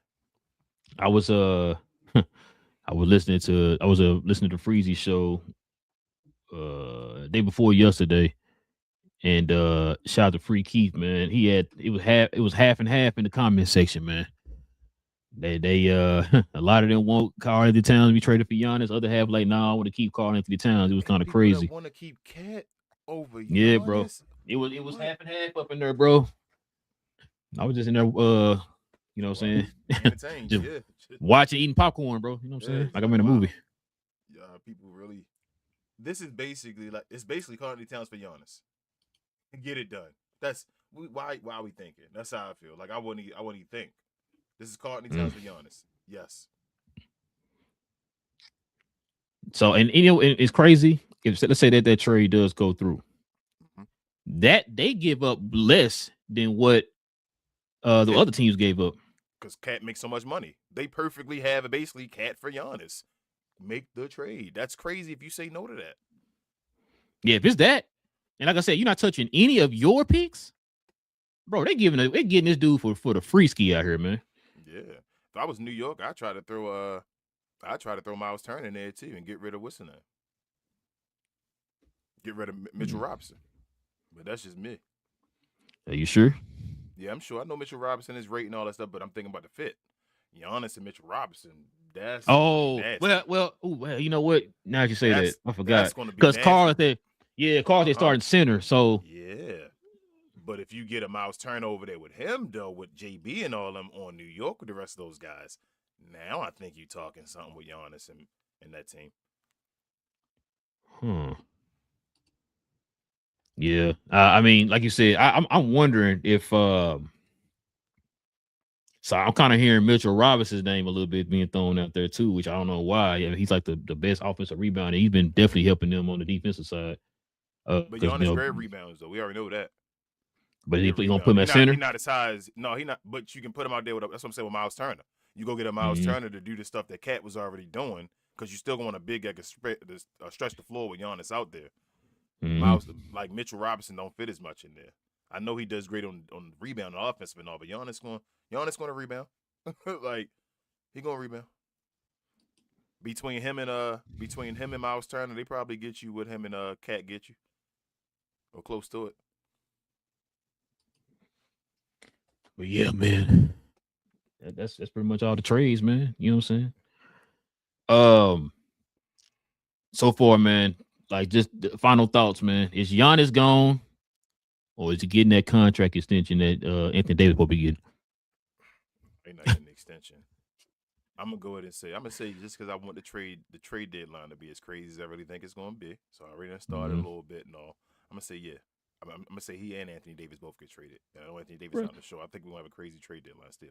I was listening to Freezy's show day before yesterday, and shout out to Free Keith, man. It was half and half in the comment section, man. They a lot of them want Karl Anthony Towns to be traded for Giannis. Other half like, nah, I want to keep Karl Anthony Towns. It was kind of crazy. Want to keep Cat over Giannis? Yeah, bro. It was half and half up in there, bro. I was just in there, you know what I'm saying? Just watching, eating popcorn, bro. You know what I'm saying? Like I'm in a movie. Yeah, people really. This is basically Karl Anthony Towns for Giannis. Get it done. That's why are we thinking? That's how I feel. Like I wouldn't even think. This is Karl Anthony Towns for Giannis. Yes. So and it's crazy. If let's say that trade does go through, that they give up less than what the other teams gave up. Because Cat makes so much money. They perfectly have basically Cat for Giannis. Make the trade. That's crazy if you say no to that. Yeah, if it's that, and like I said, you're not touching any of your picks, bro. They're getting this dude for the free ski out here, man. Yeah. If I was New York, I'd try to throw Miles Turner in there too and get rid of what's in there. Get rid of Mitchell Robinson. But that's just me. Are you sure? Yeah, I'm sure. I know Mitchell Robinson is great and all that stuff, but I'm thinking about the fit. Giannis and Mitchell Robinson. That's well. You know what? Now that you say that, I forgot because Karl starting center. So yeah, but if you get a Miles Turner over there with him though, with JB and all them on New York with the rest of those guys, now I think you're talking something with Giannis and that team. Yeah, I mean, like you said, I'm wondering if. So I'm kind of hearing Mitchell Robinson's name a little bit being thrown out there too, which I don't know why. I mean, he's like the best offensive rebounder. He's been definitely helping them on the defensive side. But Giannis great rebounds though. We already know that. But he's gonna put him at center. He's not as high as he not. But you can put him out there with. That's what I'm saying with Miles Turner. You go get a Miles Turner to do the stuff that Cat was already doing because you still want a big that can stretch the floor with Giannis out there. Miles, like Mitchell Robinson, don't fit as much in there. I know he does great on rebound and offensive and all, but Giannis going to rebound. Like he gonna rebound. Between him and Miles Turner, they probably get you what him and Cat get you. Or close to it. But yeah, man. That's pretty much all the trades, man. You know what I'm saying? So far, man, like just the final thoughts, man. Is Giannis gone? Or is he getting that contract extension that Anthony Davis will be getting? Ain't not getting an extension. I'm gonna go ahead and say just because I want the trade deadline to be as crazy as I really think it's gonna be. So I already started a little bit and all. I'm gonna say yeah. I'm gonna say he and Anthony Davis both get traded. I know Anthony Davis on the show. I think we're gonna have a crazy trade deadline still.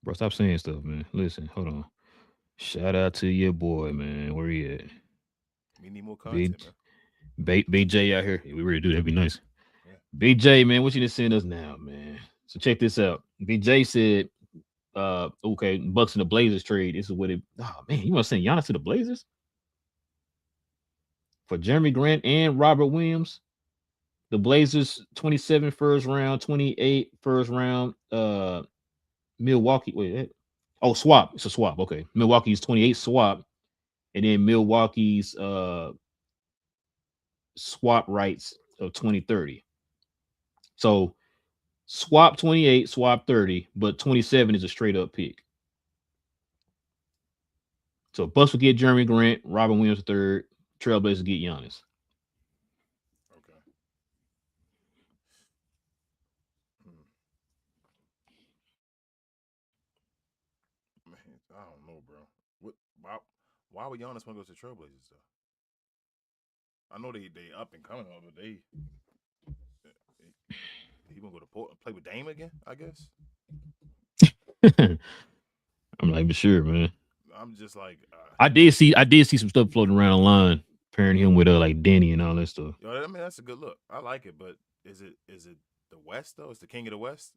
Bro, stop saying stuff, man. Listen, hold on. Shout out to your boy, man. Where he at? We need more content, man. Big J out here. Yeah, we really do. That'd be nice. Big J, man, what you just send us now, man? So check this out. Big J said, okay, Bucks and the Blazers trade. This is what it. Oh man, you want to send Giannis to the Blazers for Jeremy Grant and Robert Williams? The Blazers 27 first round, 28 first round. Milwaukee. Wait, swap. It's a swap. Okay, Milwaukee's 28 swap, and then Milwaukee's swap rights of 2030. So swap 28, swap 30, but 27 is a straight up pick. So Bucks will get Jeremy Grant, Robin Williams III, Trailblazers get Giannis. Okay. Man, I don't know, bro. Why would Giannis want to go to Trailblazers though? I know they up and coming, but he gonna go to Portland, play with Dame again, I guess. I'm not even sure, man. I'm just like I did see some stuff floating around online pairing him with like Danny and all that stuff. Yo, I mean, that's a good look. I like it, but is it the West though? Is the king of the West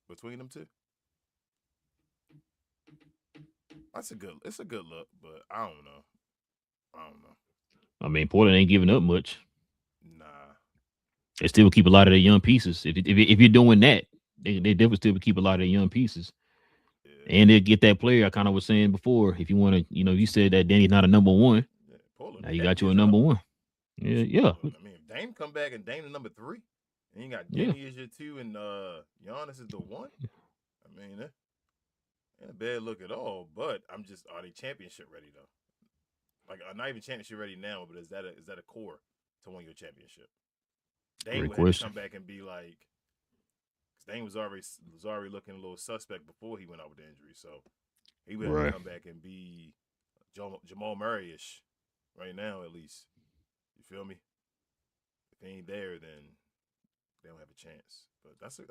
between them two? It's a good look, but I don't know. I mean, Portland ain't giving up much. Nah. They still keep a lot of their young pieces. If you're doing that, they definitely still keep a lot of their young pieces. Yeah. And they'll get that player I kind of was saying before. If you want to, you said that Danny's not a number one. Yeah, Portland, now you got you a number one. Yeah. I mean, if Dame come back and Dame the number 3, and you got Danny as your 2 and Giannis is the 1. I mean, ain't a bad look at all. But are they championship ready though? Like, not even championship ready now, but is that a core to win your championship? Dame would have to come back and be like, because Dame was already looking a little suspect before he went out with the injury, so he would have to come back and be Jamal Murray-ish right now, at least. You feel me? If he ain't there, then they don't have a chance. But it's a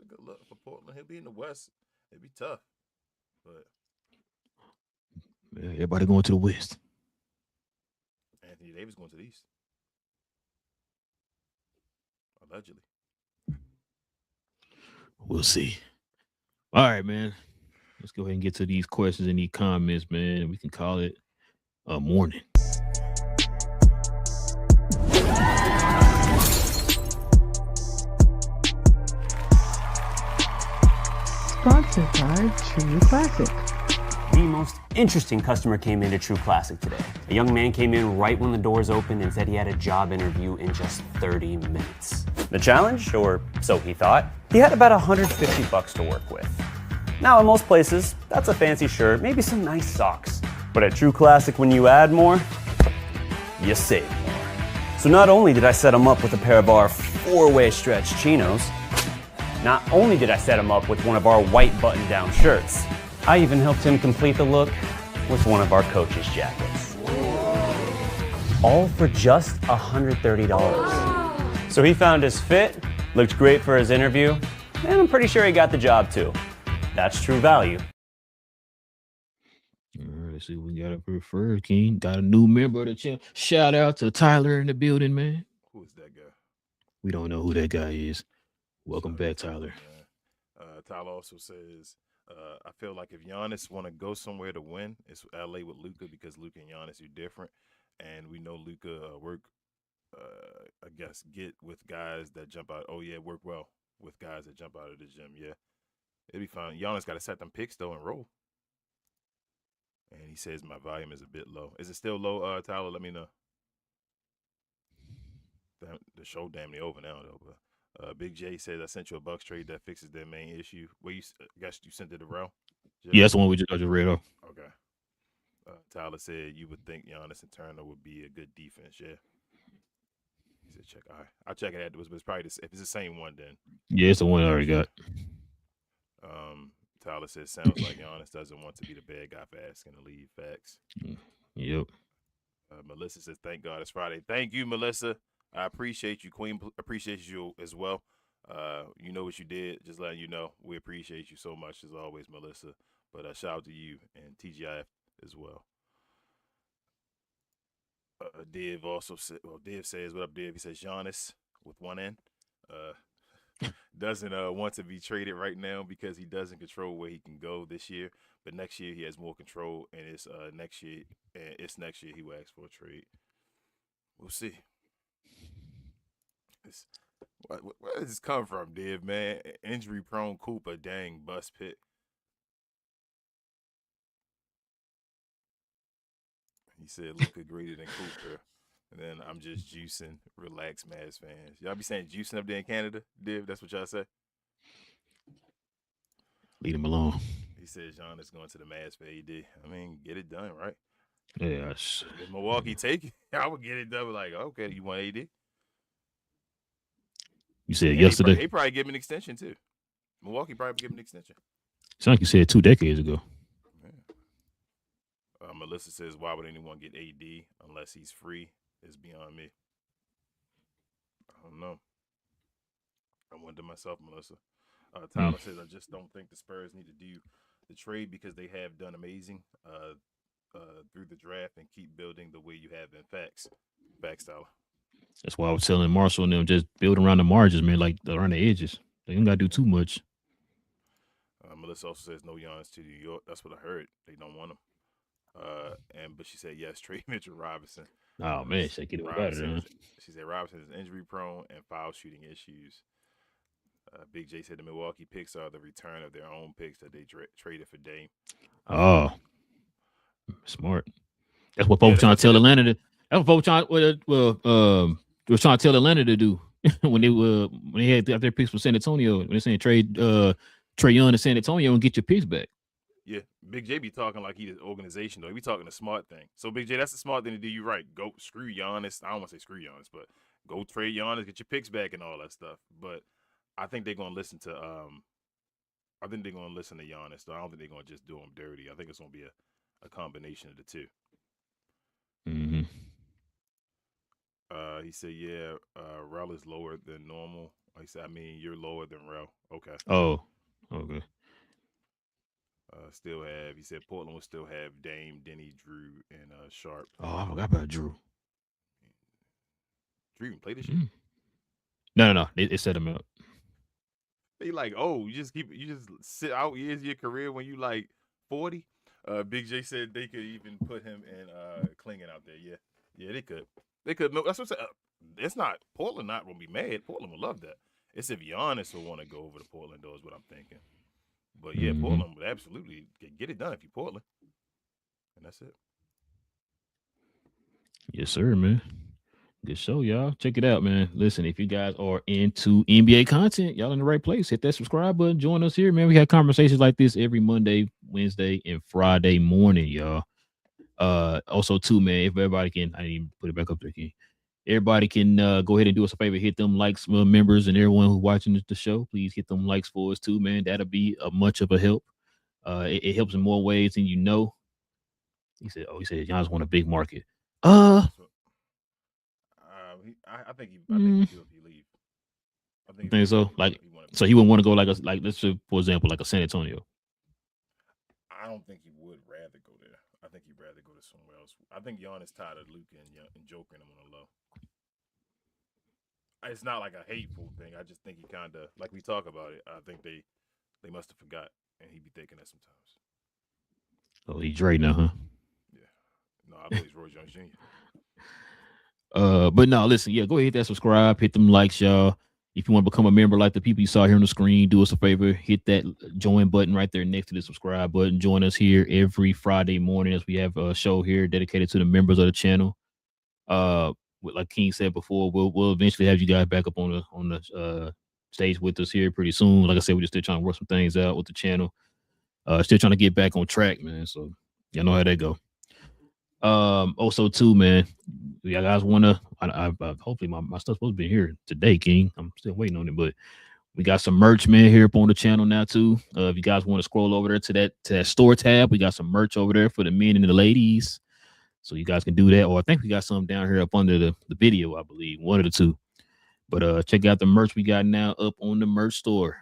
good look for Portland. He'll be in the West. It'd be tough, but everybody going to the West. Anthony Davis going to the East. Allegedly. We'll see. All right, man. Let's go ahead and get to these questions and these comments, man. We can call it a morning. Sponsored by True Classic. The most interesting customer came into True Classic today. A young man came in right when the doors opened and said he had a job interview in just 30 minutes. The challenge, or so he thought, he had about $150 to work with. Now, in most places, that's a fancy shirt, maybe some nice socks. But at True Classic, when you add more, you save more. So not only did I set him up with a pair of our 4-way stretch chinos, not only did I set him up with one of our white button-down shirts, I even helped him complete the look with one of our coach's jackets. All for just $130. So he found his fit, looked great for his interview, and I'm pretty sure he got the job too. That's true value. All right, let's see what we got up here first, King. Got a new member of the channel. Shout out to Tyler in the building, man. Who is that guy? We don't know who that guy is. Welcome back, Tyler. Tyler also says, I feel like if Giannis want to go somewhere to win, it's LA with Luka, because Luka and Giannis are different. And we know Luka get with guys that jump out. Oh, yeah, work well with guys that jump out of the gym. Yeah, it'd be fine. Giannis got to set them picks, though, and roll. And he says my volume is a bit low. Is it still low, Tyler? Let me know. The show damn near over now, though. But Big J says I sent you a Bucks trade that fixes their main issue. Well, I guess you sent it to Relle? Yeah, that's the one I just read off. Okay. Tyler said you would think Giannis and Turner would be a good defense. Yeah. He said check. All right, I'll check it afterwards, but it's probably if it's the same one, then. Yeah, it's the one I already got. Tyler says sounds like Giannis doesn't want to be the bad guy for asking to leave. Facts. Yep. Melissa says thank God it's Friday. Thank you, Melissa. I appreciate you, Queen. Appreciate you as well. You know what you did. Just letting you know. We appreciate you so much as always, Melissa. But shout out to you and TGIF as well. Div also said, Div says, what up, Div? He says Giannis with one N doesn't want to be traded right now because he doesn't control where he can go this year. But next year he has more control, and it's next year he will ask for a trade. We'll see. Where does this come from, Div, man? Injury-prone Cooper, dang, bust pit. He said Luka greater than Cooper. And then I'm just juicing. Relax, Mavs fans. Y'all be saying juicing up there in Canada, Div? That's what y'all say? Leave him alone. He said Giannis going to the Mavs for AD. I mean, get it done, right? Yeah. If Milwaukee take it, I would get it done. Like, okay, you want AD? You said yesterday? He probably give him an extension, too. Milwaukee probably give him an extension. Sound like you said 2 decades ago. Yeah. Melissa says, why would anyone get AD unless he's free? It's beyond me. I don't know. I wonder myself, Melissa. Tyler says, I just don't think the Spurs need to do the trade because they have done amazing. through the draft and keep building the way you have been. Facts, Tyler. That's why I was telling Marshall and them just build around the margins, man, like around the edges. They don't gotta do too much. Melissa also says no Giannis to New York. That's what I heard. They don't want him. But she said yes, trade Mitchell Robinson. Oh man, she get about it. Huh? She said Robinson is injury prone and foul shooting issues. Big J said the Milwaukee picks are the return of their own picks that they traded for Dame. Oh, smart. That's what folks trying to tell Atlanta to. That's what folks trying. Was trying to tell Atlanta to do when they had their picks for San Antonio. When they're saying trade Trae Young to San Antonio and get your picks back. Yeah, Big J be talking like he's an organization though. He be talking a smart thing. So Big J, that's the smart thing to do. You right. Go screw Giannis. I don't want to say screw Giannis, but go trade Giannis, get your picks back and all that stuff. But I think they're gonna listen to Giannis. So I don't think they're gonna just do him dirty. I think it's gonna be a combination of the two. Mm-hmm. He said, yeah, Rel is lower than normal. He said, I mean, you're lower than Rel. Okay. Oh, okay. He said Portland will still have Dame, Denny, Drew, and Sharp. Oh, I forgot about Drew. Drew even played this year? No. It set him up. They like, you just sit out years of your career when you like 40. Big J said they could even put him in Klingon out there. Yeah, they could. They could. That's what I'm saying. It's not Portland. Not gonna be mad. Portland would love that. It's if Giannis will want to go over to Portland, though, is what I'm thinking. But yeah, Portland would absolutely get it done if you Portland, and that's it. Yes, sir, man. Good show, y'all. Check it out, man. Listen, if you guys are into NBA content, y'all in the right place. Hit that subscribe button. Join us here, man. We have conversations like this every Monday, Wednesday, and Friday morning, y'all. Also, too, man, if everybody can, I didn't even put it back up there again. Everybody can go ahead and do us a favor, hit them likes, members, and everyone who's watching the show. Please hit them likes for us too, man. That'll be much of a help. It helps in more ways than you know. He said Giannis want a big market. I think he do if he leave. I think so. So he wouldn't want to go like let's say, for example, like a San Antonio. I don't think he would rather go there. I think he'd rather go to somewhere else. I think Giannis tired of Luka and joking him on the low. It's not like a hateful thing. I just think he kind of, like we talk about it, I think they must have forgot, and he be thinking that sometimes. Oh, he Dre now, huh? Yeah. No, I believe Roy Jones Jr. But no, listen, yeah, go ahead, hit that subscribe, hit them likes, y'all. If you want to become a member like the people you saw here on the screen, do us a favor, hit that join button right there next to the subscribe button. Join us here every Friday morning as we have a show here dedicated to the members of the channel. Like King said before, we'll eventually have you guys back up on the stage with us here pretty soon. Like I said, we're just still trying to work some things out with the channel. Still trying to get back on track, man. So y'all know how that go. Also too, man, you guys want to I hopefully my stuff's supposed to be here today, King. I'm still waiting on it, but we got some merch, man, here up on the channel now too. If you guys want to scroll over there to that store tab, we got some merch over there for the men and the ladies, so you guys can do that. Or I think we got some down here up under the video, I believe, one of the two. But check out the merch we got now up on the merch store.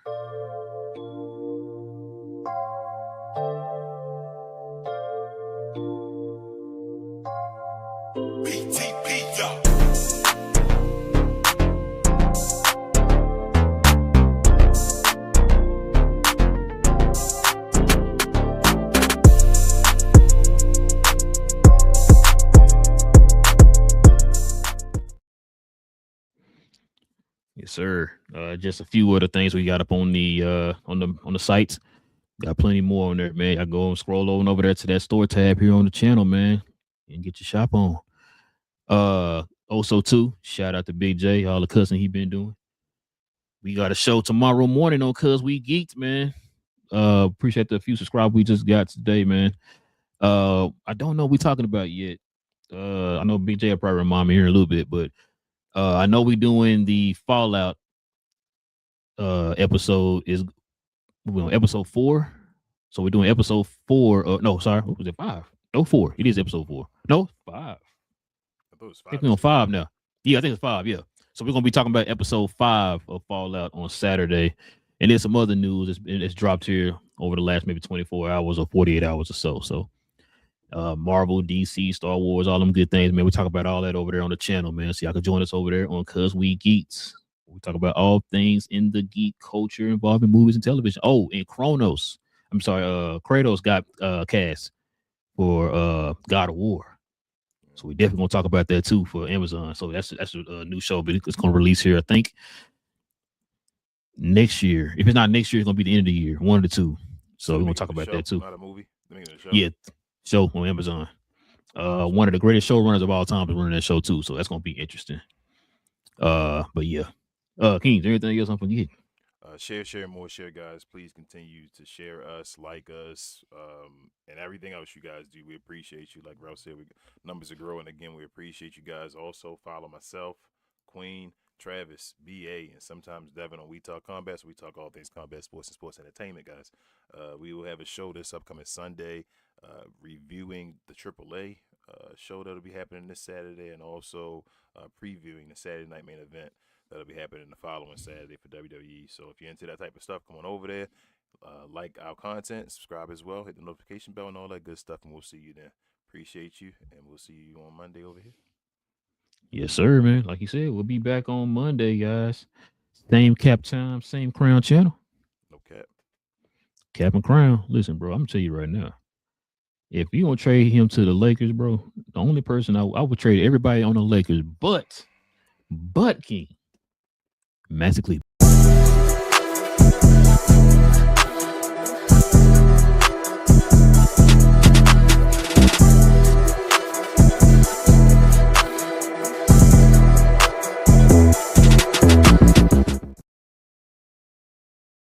Yes, sir. Just a few other things we got up on the sites. Got plenty more on there, man. I go and scroll over there to that store tab here on the channel, man, and get your shop on. Also too, shout out to Big J, all the cussing he been doing. We got a show tomorrow morning on Cuz We Geeked, man. Appreciate the few subscribers we just got today, man. I don't know what we talking about yet. I know Big J will probably remind me here in a little bit, but I know we doing the Fallout episode we're on episode 4. So we're doing episode 4. No, sorry, what was it? 5? No, 4. It is episode 4. No, 5. I think we're on 5 now. Yeah, I think it's 5. Yeah. So we're gonna be talking about episode 5 of Fallout on Saturday, and there's some other news that's dropped here over the last maybe 24 hours or 48 hours or so. So Marvel, DC, Star Wars, all them good things, man. We talk about all that over there on the channel, man. So y'all can join us over there on Cuz We Geeks. We talk about all things in the geek culture involving movies and television. Oh, and Kratos got cast for God of War. So we definitely gonna talk about that too for Amazon. So that's a new show, but it's gonna release here, I think, next year. If it's not next year, it's gonna be the end of the year, one of the two. So we're gonna talk about that too. Not a movie. Show. Yeah, show on Amazon. One of the greatest showrunners of all time is running that show too, so that's gonna be interesting. But yeah, King, is there anything else I'm forgetting? Share more, guys. Please continue to share us, like us, and everything else you guys do. We appreciate you. Like Ralph said, numbers are growing again. We appreciate you guys. Also, follow myself, Queen, Travis, BA, and sometimes Devin on We Talk Combat. So we talk all things combat sports and sports entertainment, guys. We will have a show this upcoming Sunday, reviewing the AAA show that'll be happening this Saturday, and also previewing the Saturday night main event that'll be happening the following Saturday for WWE. So if you're into that type of stuff, come on over there. Like our content, subscribe as well, hit the notification bell and all that good stuff, and we'll see you then. Appreciate you, and we'll see you on Monday over here. Yes, sir, man. Like you said, we'll be back on Monday, guys. Same cap time, same crown channel. No cap. Cap and crown. Listen, bro, I'm gonna tell you right now. If you gonna trade him to the Lakers, bro, the only person I would trade everybody on the Lakers, but King. Massively